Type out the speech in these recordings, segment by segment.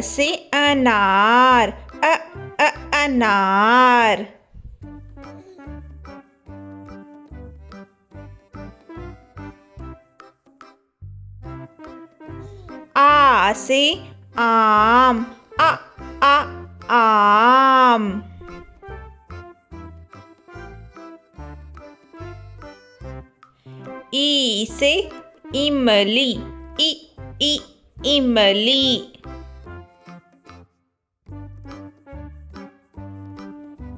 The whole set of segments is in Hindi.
से अनार, अनार। आ से आम, आम। ई से इमली, इमली।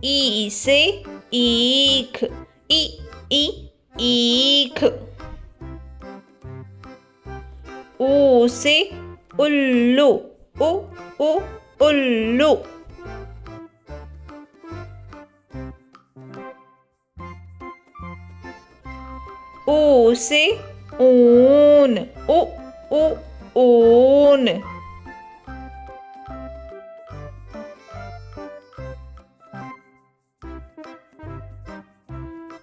ई से ईख, ईख। ऊ से उल्लू, उल्लू। ऊ से ऊन, ऊन।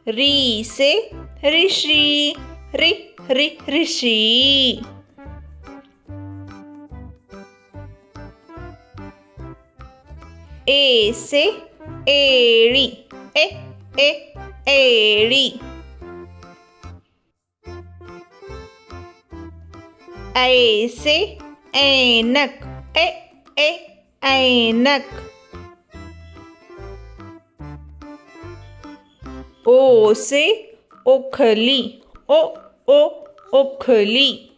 री से ऋषि, ऋषि। ए से एड़ी, एड़ी। ऐ से ऐनक, ऐनक। ओ से ओखली, ओखली।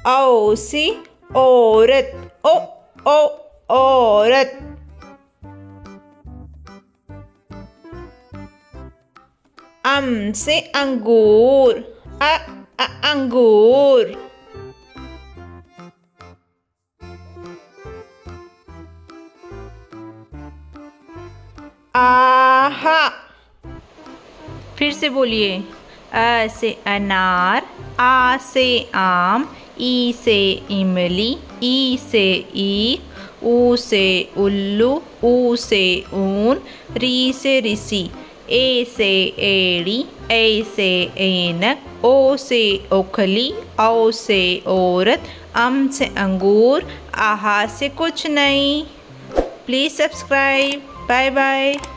औ से औरत, औरत। अम से अंगूर, अंगूर। आहा। फिर से बोलिए। अ से अनार, आ से आम, ई से इमली, ई से ईख, ऊ से उल्लू, ऊ से ऊन, री से ऋषि, ए से एड़ी, ऐ से ऐनक, ओ से ओखली, औ से औरत, अम से अंगूर, आहा से कुछ नहीं। Please subscribe. Bye bye.